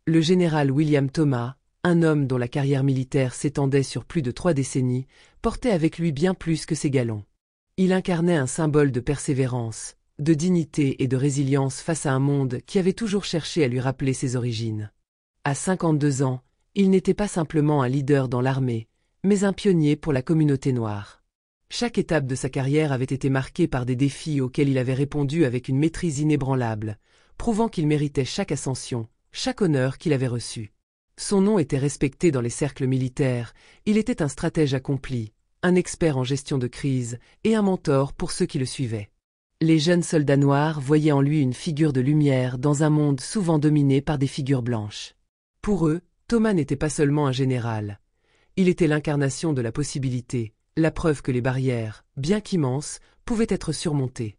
Le général William Thomas, un homme dont la carrière militaire s'étendait sur plus de 3 décennies, portait avec lui bien plus que ses galons. Il incarnait un symbole de persévérance, de dignité et de résilience face à un monde qui avait toujours cherché à lui rappeler ses origines. À 52 ans, il n'était pas simplement un leader dans l'armée, mais un pionnier pour la communauté noire. Chaque étape de sa carrière avait été marquée par des défis auxquels il avait répondu avec une maîtrise inébranlable, prouvant qu'il méritait chaque ascension, chaque honneur qu'il avait reçu. Son nom était respecté dans les cercles militaires, il était un stratège accompli, un expert en gestion de crise et un mentor pour ceux qui le suivaient. Les jeunes soldats noirs voyaient en lui une figure de lumière dans un monde souvent dominé par des figures blanches. Pour eux, Thomas n'était pas seulement un général. Il était l'incarnation de la possibilité, la preuve que les barrières, bien qu'immenses, pouvaient être surmontées.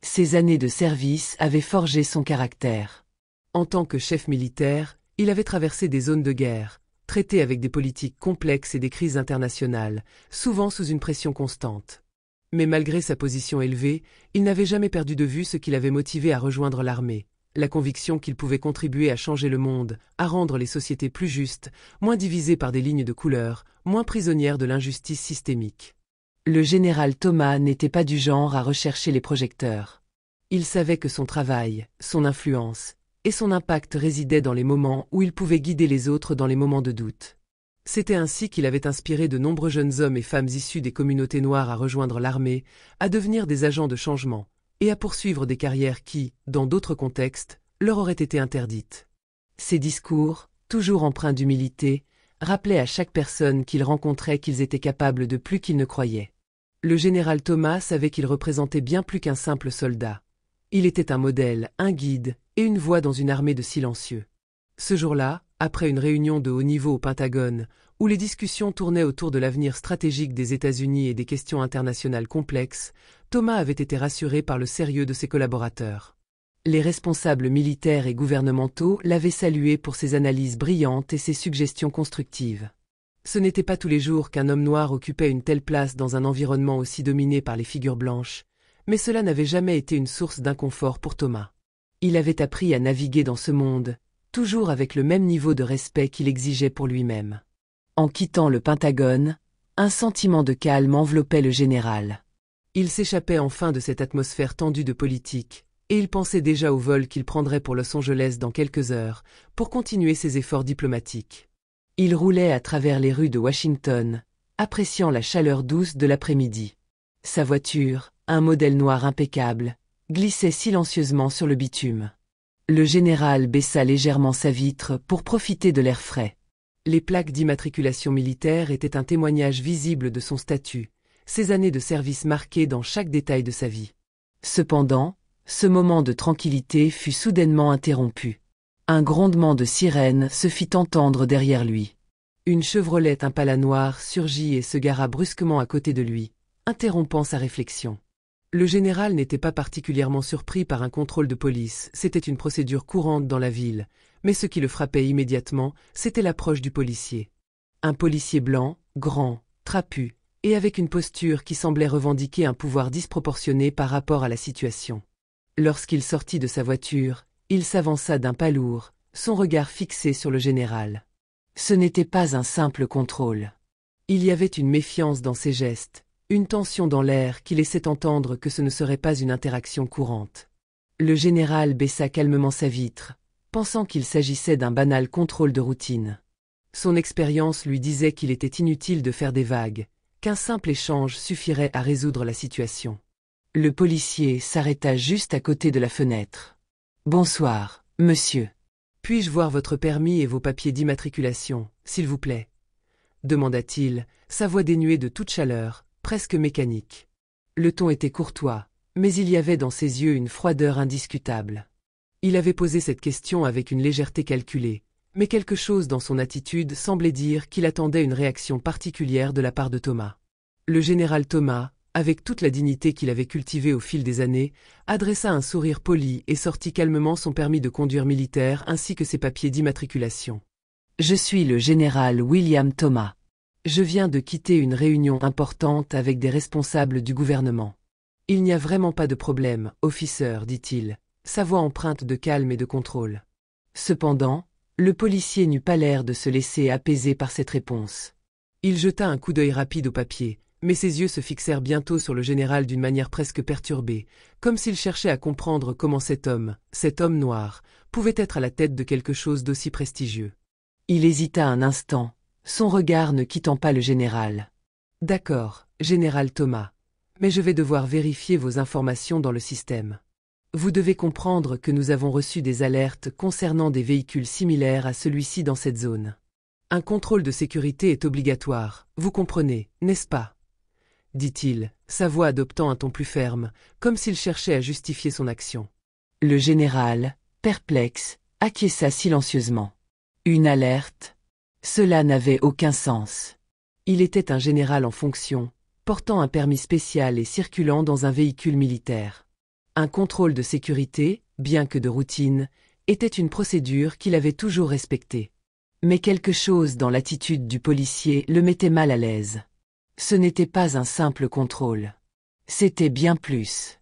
Ses années de service avaient forgé son caractère. En tant que chef militaire, il avait traversé des zones de guerre, traité avec des politiques complexes et des crises internationales, souvent sous une pression constante. Mais malgré sa position élevée, il n'avait jamais perdu de vue ce qui l'avait motivé à rejoindre l'armée, la conviction qu'il pouvait contribuer à changer le monde, à rendre les sociétés plus justes, moins divisées par des lignes de couleur, moins prisonnières de l'injustice systémique. Le général Thomas n'était pas du genre à rechercher les projecteurs. Il savait que son travail, son influence et son impact résidaient dans les moments où il pouvait guider les autres dans les moments de doute. C'était ainsi qu'il avait inspiré de nombreux jeunes hommes et femmes issus des communautés noires à rejoindre l'armée, à devenir des agents de changement, et à poursuivre des carrières qui, dans d'autres contextes, leur auraient été interdites. Ses discours, toujours empreints d'humilité, rappelaient à chaque personne qu'il rencontrait qu'ils étaient capables de plus qu'ils ne croyaient. Le général Thomas savait qu'il représentait bien plus qu'un simple soldat. Il était un modèle, un guide, et une voix dans une armée de silencieux. Ce jour-là, après une réunion de haut niveau au Pentagone, où les discussions tournaient autour de l'avenir stratégique des États-Unis et des questions internationales complexes, Thomas avait été rassuré par le sérieux de ses collaborateurs. Les responsables militaires et gouvernementaux l'avaient salué pour ses analyses brillantes et ses suggestions constructives. Ce n'était pas tous les jours qu'un homme noir occupait une telle place dans un environnement aussi dominé par les figures blanches, mais cela n'avait jamais été une source d'inconfort pour Thomas. Il avait appris à naviguer dans ce monde, toujours avec le même niveau de respect qu'il exigeait pour lui-même. En quittant le Pentagone, un sentiment de calme enveloppait le général. Il s'échappait enfin de cette atmosphère tendue de politique, et il pensait déjà au vol qu'il prendrait pour Los Angeles dans quelques heures, pour continuer ses efforts diplomatiques. Il roulait à travers les rues de Washington, appréciant la chaleur douce de l'après-midi. Sa voiture, un modèle noir impeccable, glissait silencieusement sur le bitume. Le général baissa légèrement sa vitre pour profiter de l'air frais. Les plaques d'immatriculation militaire étaient un témoignage visible de son statut, ses années de service marquées dans chaque détail de sa vie. Cependant, ce moment de tranquillité fut soudainement interrompu. Un grondement de sirène se fit entendre derrière lui. Une Chevrolet Impala noire surgit et se gara brusquement à côté de lui, interrompant sa réflexion. Le général n'était pas particulièrement surpris par un contrôle de police, c'était une procédure courante dans la ville, mais ce qui le frappait immédiatement, c'était l'approche du policier. Un policier blanc, grand, trapu, et avec une posture qui semblait revendiquer un pouvoir disproportionné par rapport à la situation. Lorsqu'il sortit de sa voiture, il s'avança d'un pas lourd, son regard fixé sur le général. Ce n'était pas un simple contrôle. Il y avait une méfiance dans ses gestes, une tension dans l'air qui laissait entendre que ce ne serait pas une interaction courante. Le général baissa calmement sa vitre, pensant qu'il s'agissait d'un banal contrôle de routine. Son expérience lui disait qu'il était inutile de faire des vagues, qu'un simple échange suffirait à résoudre la situation. Le policier s'arrêta juste à côté de la fenêtre. « Bonsoir, monsieur. Puis-je voir votre permis et vos papiers d'immatriculation, s'il vous plaît ?» demanda-t-il, sa voix dénuée de toute chaleur, presque mécanique. Le ton était courtois, mais il y avait dans ses yeux une froideur indiscutable. Il avait posé cette question avec une légèreté calculée, mais quelque chose dans son attitude semblait dire qu'il attendait une réaction particulière de la part de Thomas. Le général Thomas, avec toute la dignité qu'il avait cultivée au fil des années, adressa un sourire poli et sortit calmement son permis de conduire militaire ainsi que ses papiers d'immatriculation. « Je suis le général William Thomas. Je viens de quitter une réunion importante avec des responsables du gouvernement. »« Il n'y a vraiment pas de problème, officer, dit-il, sa voix empreinte de calme et de contrôle. Cependant, Le policier n'eut pas l'air de se laisser apaiser par cette réponse. Il jeta un coup d'œil rapide au papier, mais ses yeux se fixèrent bientôt sur le général d'une manière presque perturbée, comme s'il cherchait à comprendre comment cet homme noir, pouvait être à la tête de quelque chose d'aussi prestigieux. Il hésita un instant, son regard ne quittant pas le général. « D'accord, général Thomas, mais je vais devoir vérifier vos informations dans le système. Vous devez comprendre que nous avons reçu des alertes concernant des véhicules similaires à celui-ci dans cette zone. Un contrôle de sécurité est obligatoire, vous comprenez, n'est-ce pas ?» dit-il, sa voix adoptant un ton plus ferme, comme s'il cherchait à justifier son action. Le général, perplexe, acquiesça silencieusement. Une alerte? Cela n'avait aucun sens. Il était un général en fonction, portant un permis spécial et circulant dans un véhicule militaire. Un contrôle de sécurité, bien que de routine, était une procédure qu'il avait toujours respectée. Mais quelque chose dans l'attitude du policier le mettait mal à l'aise. Ce n'était pas un simple contrôle. C'était bien plus.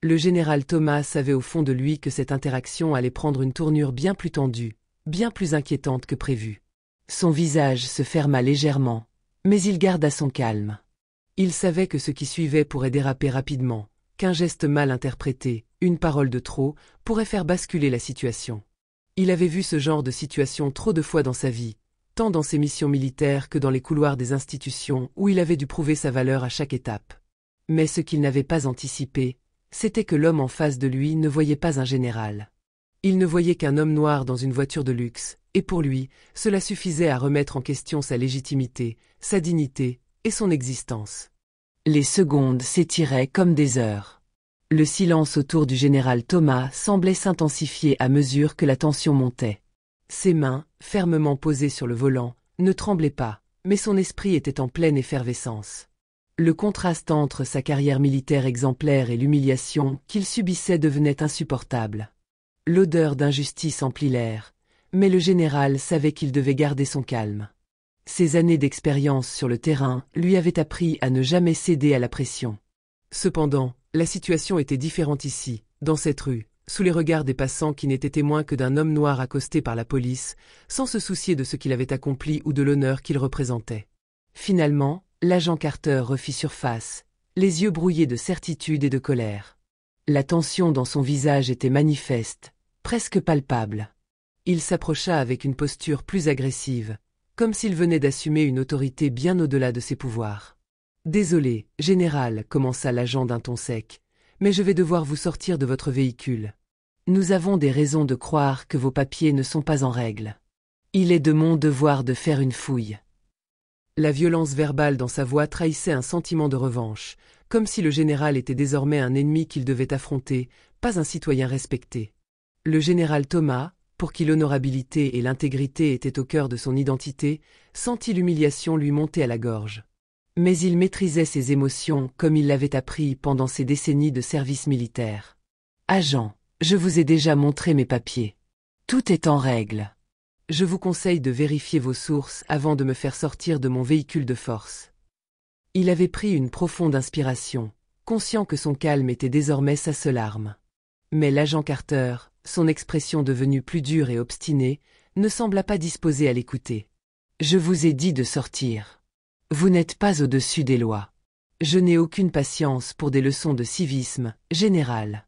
Le général Thomas savait au fond de lui que cette interaction allait prendre une tournure bien plus tendue, bien plus inquiétante que prévu. Son visage se ferma légèrement, mais il garda son calme. Il savait que ce qui suivait pourrait déraper rapidement, qu'un geste mal interprété, une parole de trop, pourrait faire basculer la situation. Il avait vu ce genre de situation trop de fois dans sa vie, tant dans ses missions militaires que dans les couloirs des institutions où il avait dû prouver sa valeur à chaque étape. Mais ce qu'il n'avait pas anticipé, c'était que l'homme en face de lui ne voyait pas un général. Il ne voyait qu'un homme noir dans une voiture de luxe, et pour lui, cela suffisait à remettre en question sa légitimité, sa dignité et son existence. Les secondes s'étiraient comme des heures. Le silence autour du général Thomas semblait s'intensifier à mesure que la tension montait. Ses mains, fermement posées sur le volant, ne tremblaient pas, mais son esprit était en pleine effervescence. Le contraste entre sa carrière militaire exemplaire et l'humiliation qu'il subissait devenait insupportable. L'odeur d'injustice emplit l'air, mais le général savait qu'il devait garder son calme. Ses années d'expérience sur le terrain lui avaient appris à ne jamais céder à la pression. Cependant, la situation était différente ici, dans cette rue, sous les regards des passants qui n'étaient témoins que d'un homme noir accosté par la police, sans se soucier de ce qu'il avait accompli ou de l'honneur qu'il représentait. Finalement, l'agent Carter refit surface, les yeux brouillés de certitude et de colère. La tension dans son visage était manifeste, presque palpable. Il s'approcha avec une posture plus agressive, comme s'il venait d'assumer une autorité bien au-delà de ses pouvoirs. « Désolé, général, commença l'agent d'un ton sec, mais je vais devoir vous sortir de votre véhicule. Nous avons des raisons de croire que vos papiers ne sont pas en règle. Il est de mon devoir de faire une fouille. » La violence verbale dans sa voix trahissait un sentiment de revanche, comme si le général était désormais un ennemi qu'il devait affronter, pas un citoyen respecté. Le général Thomas, pour qui l'honorabilité et l'intégrité étaient au cœur de son identité, sentit l'humiliation lui monter à la gorge. Mais il maîtrisait ses émotions comme il l'avait appris pendant ses décennies de service militaire. « Agent, je vous ai déjà montré mes papiers. Tout est en règle. Je vous conseille de vérifier vos sources avant de me faire sortir de mon véhicule de force. » Il avait pris une profonde inspiration, conscient que son calme était désormais sa seule arme. Mais l'agent Carter, son expression devenue plus dure et obstinée, ne sembla pas disposé à l'écouter. « Je vous ai dit de sortir. Vous n'êtes pas au-dessus des lois. Je n'ai aucune patience pour des leçons de civisme, général. »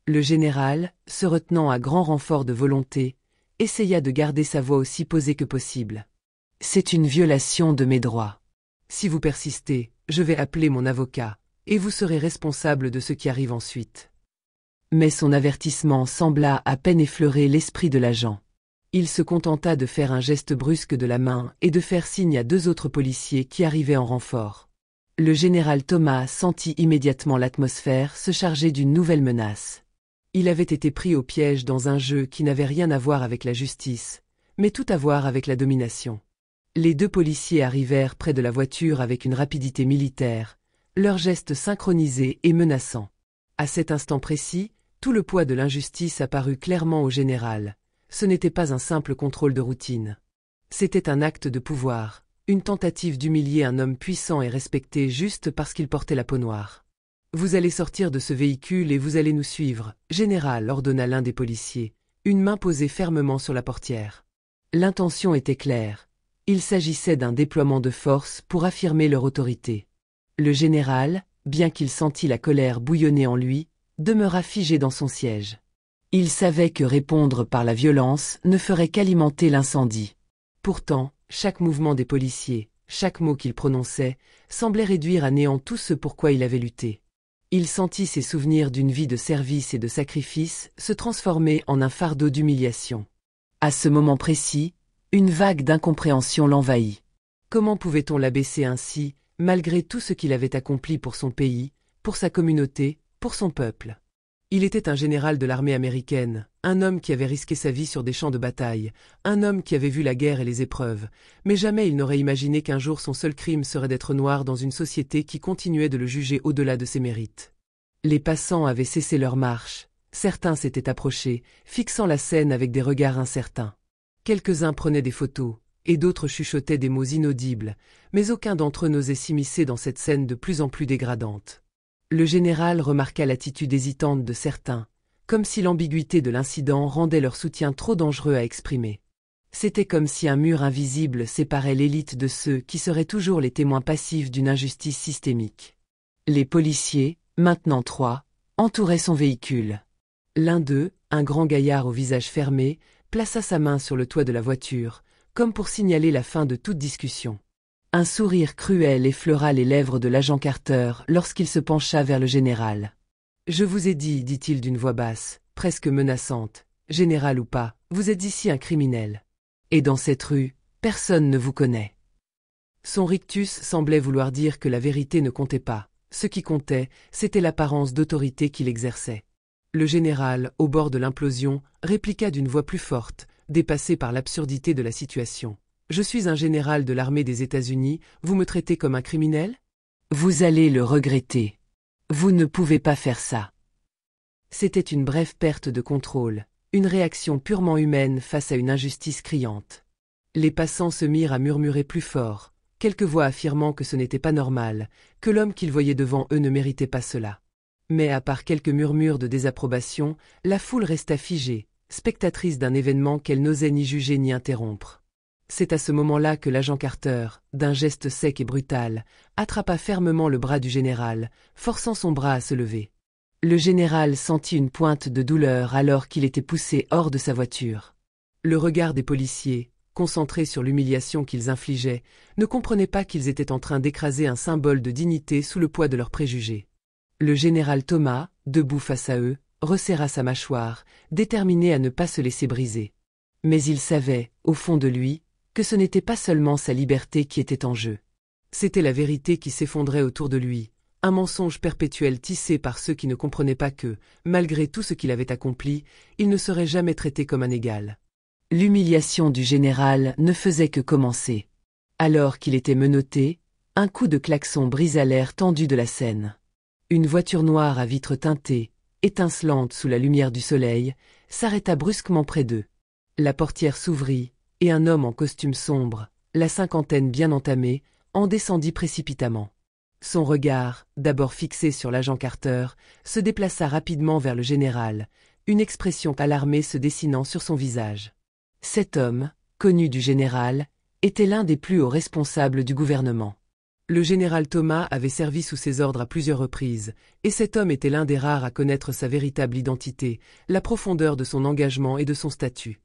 Le général, se retenant à grand renfort de volonté, essaya de garder sa voix aussi posée que possible. « C'est une violation de mes droits. Si vous persistez, je vais appeler mon avocat, et vous serez responsable de ce qui arrive ensuite. » Mais son avertissement sembla à peine effleurer l'esprit de l'agent. Il se contenta de faire un geste brusque de la main et de faire signe à deux autres policiers qui arrivaient en renfort. Le général Thomas sentit immédiatement l'atmosphère se charger d'une nouvelle menace. Il avait été pris au piège dans un jeu qui n'avait rien à voir avec la justice, mais tout à voir avec la domination. Les deux policiers arrivèrent près de la voiture avec une rapidité militaire, leurs gestes synchronisés et menaçants. À cet instant précis, tout le poids de l'injustice apparut clairement au général. Ce n'était pas un simple contrôle de routine. C'était un acte de pouvoir, une tentative d'humilier un homme puissant et respecté juste parce qu'il portait la peau noire. « Vous allez sortir de ce véhicule et vous allez nous suivre, général, ordonna l'un des policiers, une main posée fermement sur la portière. L'intention était claire. Il s'agissait d'un déploiement de force pour affirmer leur autorité. Le général, bien qu'il sentît la colère bouillonner en lui, demeura figé dans son siège. Il savait que répondre par la violence ne ferait qu'alimenter l'incendie. Pourtant, chaque mouvement des policiers, chaque mot qu'il prononçait, semblait réduire à néant tout ce pourquoi il avait lutté. Il sentit ses souvenirs d'une vie de service et de sacrifice se transformer en un fardeau d'humiliation. À ce moment précis, une vague d'incompréhension l'envahit. Comment pouvait-on l'abaisser ainsi, malgré tout ce qu'il avait accompli pour son pays, pour sa communauté, pour son peuple? Il était un général de l'armée américaine, un homme qui avait risqué sa vie sur des champs de bataille, un homme qui avait vu la guerre et les épreuves, mais jamais il n'aurait imaginé qu'un jour son seul crime serait d'être noir dans une société qui continuait de le juger au-delà de ses mérites. Les passants avaient cessé leur marche, certains s'étaient approchés, fixant la scène avec des regards incertains. Quelques-uns prenaient des photos, et d'autres chuchotaient des mots inaudibles, mais aucun d'entre eux n'osait s'immiscer dans cette scène de plus en plus dégradante. Le général remarqua l'attitude hésitante de certains, comme si l'ambiguïté de l'incident rendait leur soutien trop dangereux à exprimer. C'était comme si un mur invisible séparait l'élite de ceux qui seraient toujours les témoins passifs d'une injustice systémique. Les policiers, maintenant 3, entouraient son véhicule. L'un d'eux, un grand gaillard au visage fermé, plaça sa main sur le toit de la voiture, comme pour signaler la fin de toute discussion. Un sourire cruel effleura les lèvres de l'agent Carter lorsqu'il se pencha vers le général. « Je vous ai dit, dit-il d'une voix basse, presque menaçante, général ou pas, vous êtes ici un criminel. Et dans cette rue, personne ne vous connaît. » Son rictus semblait vouloir dire que la vérité ne comptait pas. Ce qui comptait, c'était l'apparence d'autorité qu'il exerçait. Le général, au bord de l'implosion, répliqua d'une voix plus forte, dépassé par l'absurdité de la situation. « Je suis un général de l'armée des États-Unis, vous me traitez comme un criminel? Vous allez le regretter. Vous ne pouvez pas faire ça. » C'était une brève perte de contrôle, une réaction purement humaine face à une injustice criante. Les passants se mirent à murmurer plus fort, quelques voix affirmant que ce n'était pas normal, que l'homme qu'ils voyaient devant eux ne méritait pas cela. Mais à part quelques murmures de désapprobation, la foule resta figée, spectatrice d'un événement qu'elle n'osait ni juger ni interrompre. C'est à ce moment-là que l'agent Carter, d'un geste sec et brutal, attrapa fermement le bras du général, forçant son bras à se lever. Le général sentit une pointe de douleur alors qu'il était poussé hors de sa voiture. Le regard des policiers, concentrés sur l'humiliation qu'ils infligeaient, ne comprenaient pas qu'ils étaient en train d'écraser un symbole de dignité sous le poids de leurs préjugés. Le général Thomas, debout face à eux, resserra sa mâchoire, déterminé à ne pas se laisser briser. Mais il savait, au fond de lui, que ce n'était pas seulement sa liberté qui était en jeu. C'était la vérité qui s'effondrait autour de lui, un mensonge perpétuel tissé par ceux qui ne comprenaient pas que, malgré tout ce qu'il avait accompli, il ne serait jamais traité comme un égal. L'humiliation du général ne faisait que commencer. Alors qu'il était menotté, un coup de klaxon brisa l'air tendu de la scène. Une voiture noire à vitres teintées, étincelante sous la lumière du soleil, s'arrêta brusquement près d'eux. La portière s'ouvrit, et un homme en costume sombre, la cinquantaine bien entamée, en descendit précipitamment. Son regard, d'abord fixé sur l'agent Carter, se déplaça rapidement vers le général, une expression alarmée se dessinant sur son visage. Cet homme, connu du général, était l'un des plus hauts responsables du gouvernement. Le général Thomas avait servi sous ses ordres à plusieurs reprises, et cet homme était l'un des rares à connaître sa véritable identité, la profondeur de son engagement et de son statut.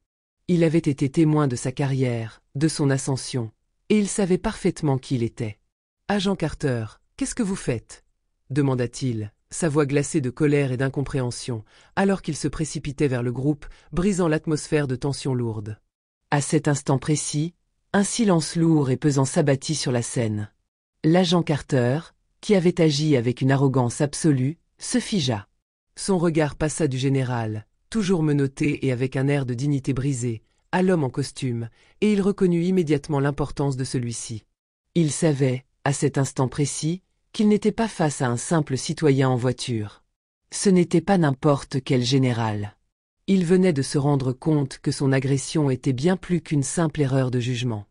Il avait été témoin de sa carrière, de son ascension, et il savait parfaitement qui il était. « Agent Carter, qu'est-ce que vous faites ?» demanda-t-il, sa voix glacée de colère et d'incompréhension, alors qu'il se précipitait vers le groupe, brisant l'atmosphère de tension lourde. À cet instant précis, un silence lourd et pesant s'abattit sur la scène. L'agent Carter, qui avait agi avec une arrogance absolue, se figea. Son regard passa du général, toujours menotté et avec un air de dignité brisée, à l'homme en costume, et il reconnut immédiatement l'importance de celui-ci. Il savait, à cet instant précis, qu'il n'était pas face à un simple citoyen en voiture. Ce n'était pas n'importe quel général. Il venait de se rendre compte que son agression était bien plus qu'une simple erreur de jugement.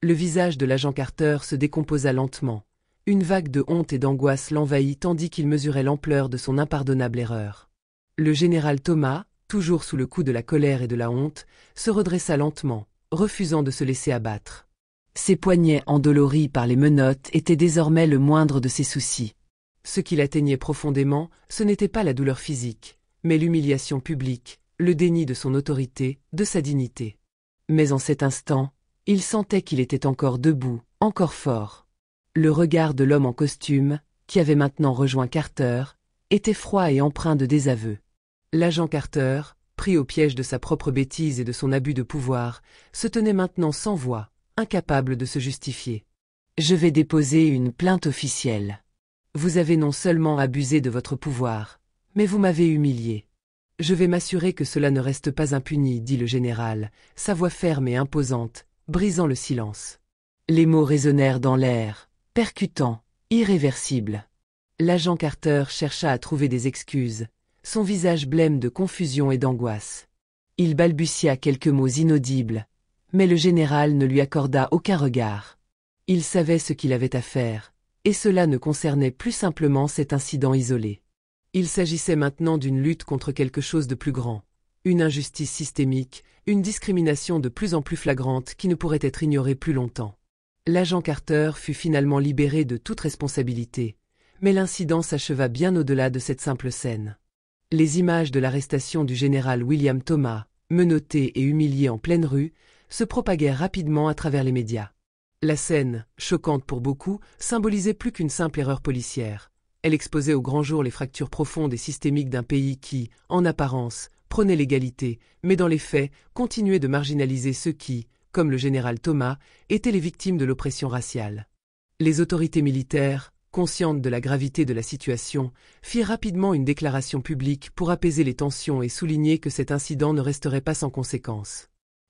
Le visage de l'agent Carter se décomposa lentement. Une vague de honte et d'angoisse l'envahit tandis qu'il mesurait l'ampleur de son impardonnable erreur. Le général Thomas, toujours sous le coup de la colère et de la honte, se redressa lentement, refusant de se laisser abattre. Ses poignets endoloris par les menottes étaient désormais le moindre de ses soucis. Ce qui l'atteignait profondément, ce n'était pas la douleur physique, mais l'humiliation publique, le déni de son autorité, de sa dignité. Mais en cet instant, il sentait qu'il était encore debout, encore fort. Le regard de l'homme en costume, qui avait maintenant rejoint Carter, était froid et empreint de désaveu. L'agent Carter, pris au piège de sa propre bêtise et de son abus de pouvoir, se tenait maintenant sans voix, incapable de se justifier. « Je vais déposer une plainte officielle. Vous avez non seulement abusé de votre pouvoir, mais vous m'avez humilié. Je vais m'assurer que cela ne reste pas impuni, dit le général, sa voix ferme et imposante, brisant le silence. Les mots résonnèrent dans l'air, percutants, irréversibles. L'agent Carter chercha à trouver des excuses, son visage blême de confusion et d'angoisse. Il balbutia quelques mots inaudibles, mais le général ne lui accorda aucun regard. Il savait ce qu'il avait à faire, et cela ne concernait plus simplement cet incident isolé. Il s'agissait maintenant d'une lutte contre quelque chose de plus grand, une injustice systémique, une discrimination de plus en plus flagrante qui ne pourrait être ignorée plus longtemps. L'agent Carter fut finalement libéré de toute responsabilité, mais l'incident s'acheva bien au-delà de cette simple scène. Les images de l'arrestation du général William Thomas, menotté et humilié en pleine rue, se propagèrent rapidement à travers les médias. La scène, choquante pour beaucoup, symbolisait plus qu'une simple erreur policière. Elle exposait au grand jour les fractures profondes et systémiques d'un pays qui, en apparence, prônait l'égalité, mais dans les faits, continuait de marginaliser ceux qui, comme le général Thomas, étaient les victimes de l'oppression raciale. Les autorités militaires, conscientes de la gravité de la situation, firent rapidement une déclaration publique pour apaiser les tensions et souligner que cet incident ne resterait pas sans conséquences.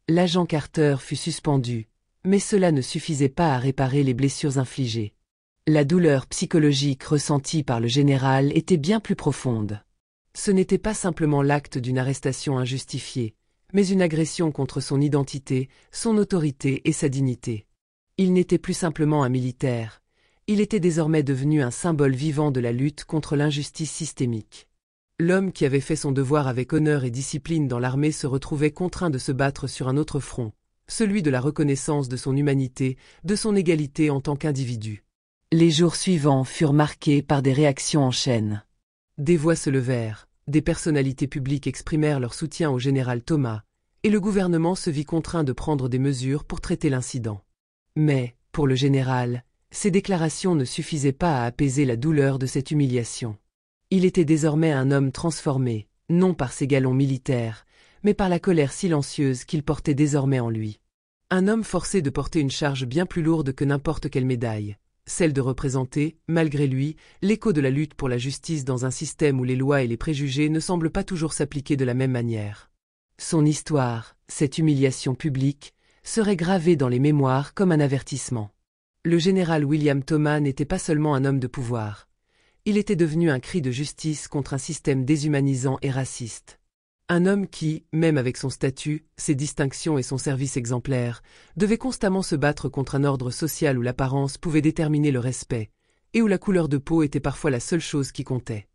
L'agent Carter fut suspendu, mais cela ne suffisait pas à réparer les blessures infligées. La douleur psychologique ressentie par le général était bien plus profonde. Ce n'était pas simplement l'acte d'une arrestation injustifiée, mais une agression contre son identité, son autorité et sa dignité. Il n'était plus simplement un militaire, il était désormais devenu un symbole vivant de la lutte contre l'injustice systémique. L'homme qui avait fait son devoir avec honneur et discipline dans l'armée se retrouvait contraint de se battre sur un autre front, celui de la reconnaissance de son humanité, de son égalité en tant qu'individu. Les jours suivants furent marqués par des réactions en chaîne. Des voix se levèrent, des personnalités publiques exprimèrent leur soutien au général Thomas, et le gouvernement se vit contraint de prendre des mesures pour traiter l'incident. Mais, pour le général, ces déclarations ne suffisaient pas à apaiser la douleur de cette humiliation. Il était désormais un homme transformé, non par ses galons militaires, mais par la colère silencieuse qu'il portait désormais en lui. Un homme forcé de porter une charge bien plus lourde que n'importe quelle médaille, celle de représenter, malgré lui, l'écho de la lutte pour la justice dans un système où les lois et les préjugés ne semblent pas toujours s'appliquer de la même manière. Son histoire, cette humiliation publique, serait gravée dans les mémoires comme un avertissement. Le général William Thomas n'était pas seulement un homme de pouvoir. Il était devenu un cri de justice contre un système déshumanisant et raciste. Un homme qui, même avec son statut, ses distinctions et son service exemplaire, devait constamment se battre contre un ordre social où l'apparence pouvait déterminer le respect, et où la couleur de peau était parfois la seule chose qui comptait.